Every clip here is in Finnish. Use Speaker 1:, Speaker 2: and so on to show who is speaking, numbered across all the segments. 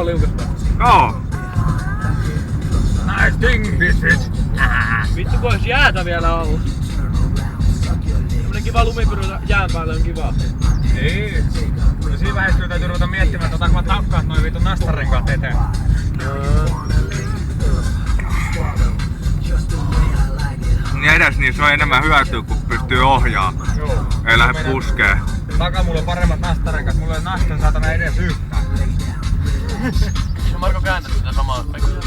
Speaker 1: kiva liukasta.
Speaker 2: Joo.
Speaker 3: Nice thing this is.
Speaker 1: Vittu kun ois jäätä vielä ollut. Semmonen kiva lumipyry jään päällä on kiva.
Speaker 3: Niin. No siinä vaiheessa täytyy ruveta miettimään, että otanko mä takkaat noin vitun nastarenkaat eteen.
Speaker 2: Niin edes niin se on enemmän hyötyä, kun pystyy ohjaamaan.
Speaker 3: Joo.
Speaker 2: Ei lähde puskee.
Speaker 3: Takaa mulla on paremmat nastarenkaat, mulla ei nastan saatana edes yhtään.
Speaker 1: No Marko käännä sitä samaa spekkiä.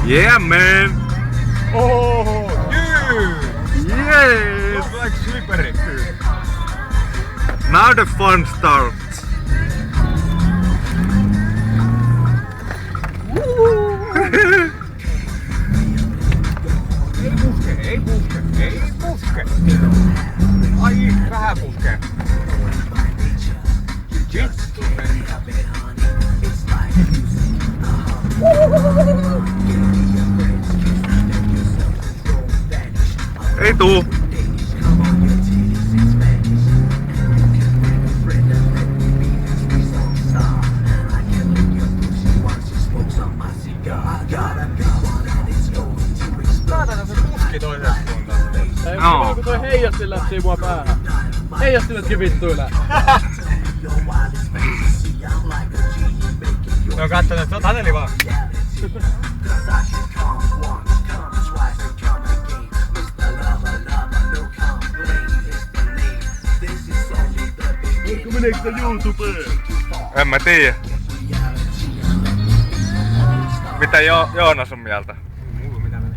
Speaker 2: Yeah, man!
Speaker 3: Oh, dude!
Speaker 2: Yes!
Speaker 3: Looks like slippery.
Speaker 2: Now the fun starts.
Speaker 3: Ei puske. Ai, vähän puskee. Vittu.
Speaker 2: Ei tuu.
Speaker 3: Saatana se puski toiseen suuntaan.
Speaker 1: Ei
Speaker 2: No.
Speaker 1: no. Kun toi heijasti läpsii mua päähän. Heijastimetkin vittuilää.
Speaker 3: No katso nyt, oot Haneli vaan.
Speaker 1: Meneekö tää YouTubeen?
Speaker 2: En mä tiedä. Mitä Joonas on mieltä?
Speaker 3: Mulla mitä menee.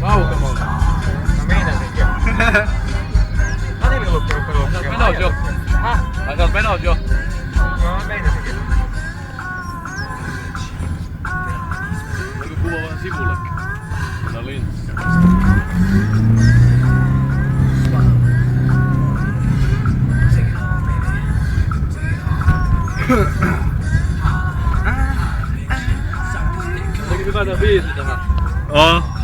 Speaker 1: Laukamolla.
Speaker 3: No meinasinkin. Haneli lukkinut pelukkia.
Speaker 1: Sä oot menoos jo.
Speaker 3: Häh?
Speaker 1: Ai sä oot menoos jo.
Speaker 3: No meinasinkin.
Speaker 1: Voiko kuva vähän sivullekin? Tää on linssi. Sekin hyvä tää biisi tähän.
Speaker 2: Oh.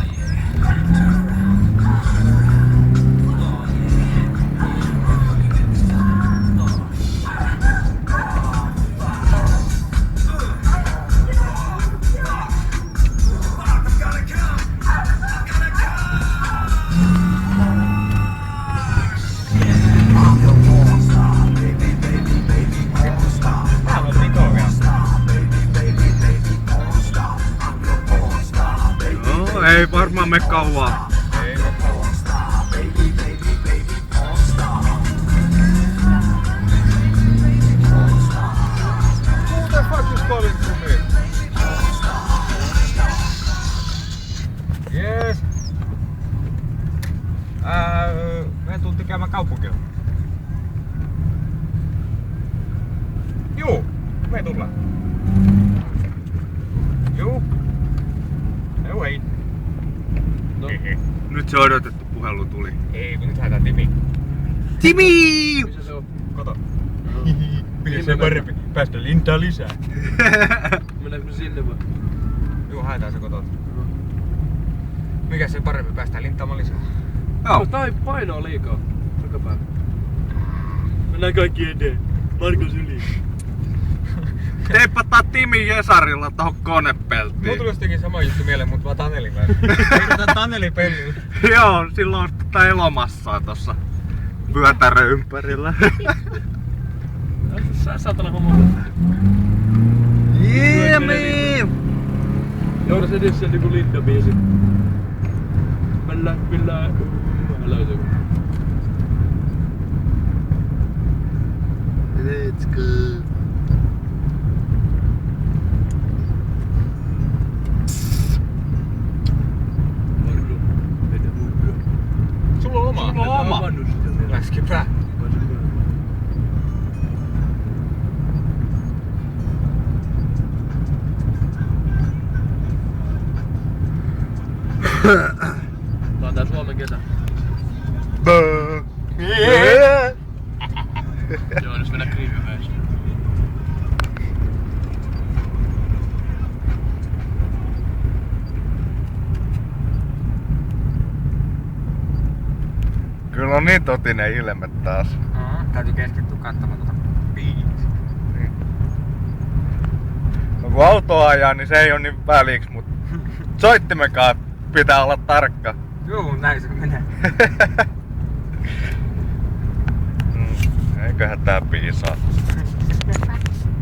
Speaker 3: Täällä on vitoa vielä.
Speaker 2: No, ei varmaan me kauaa.
Speaker 3: Ei me kauan. Who the fuck is calling to me? Yes. Me tultiin käymään kaupunkilla. Juu, me tullaan. Juu. No ei.
Speaker 1: No.
Speaker 2: Nyt se odotettu puhelu tuli.
Speaker 3: Ei, kun nyt haetaan Timi.
Speaker 2: Timi!
Speaker 1: Missä se on?
Speaker 3: Kato. Mikä se parempi? Päästä lintaa lisää.
Speaker 1: Mennäänkö me sinne vai?
Speaker 3: Juu, haetaan se kotot. Mikä se parempi? Päästään linttaamaan lisää.
Speaker 2: Joo.
Speaker 1: Tai painoa liikaa. Takapää. Mennään kaikki eteen. Markus yli.
Speaker 2: Teipä tää Timi Jesarilla tohon konepeltiin.
Speaker 3: Mulla tuli jostakin sama juttu mieleen, mutta vaan Tanelin kanssa. Eikö Taneli pelillä?
Speaker 2: Joo, silloin on tätä elomassaa tossa vyötärön ympärillä.
Speaker 1: Sä saatana homma.
Speaker 2: Jimmy!
Speaker 1: Joudas edessä niinku Linda-biisi. Millä löytyy.
Speaker 2: Let's go.
Speaker 3: Sulla on oma.
Speaker 1: Sulla on oma.
Speaker 3: Läskipää.
Speaker 1: Tää on tää Suomen kesä. Joo, nyt mennään kriivyhäissä.
Speaker 2: Kyllä on niin totinen ilme taas.
Speaker 3: Täytyy keskittyä katsomaan tuota biisiä.
Speaker 2: Niin. No kun autoa ajaa, niin se ei oo niin väliksi, mut soittimenkaan pitää olla tarkka.
Speaker 3: Juu, näin se menee.
Speaker 2: Eiköhän tää piisaa.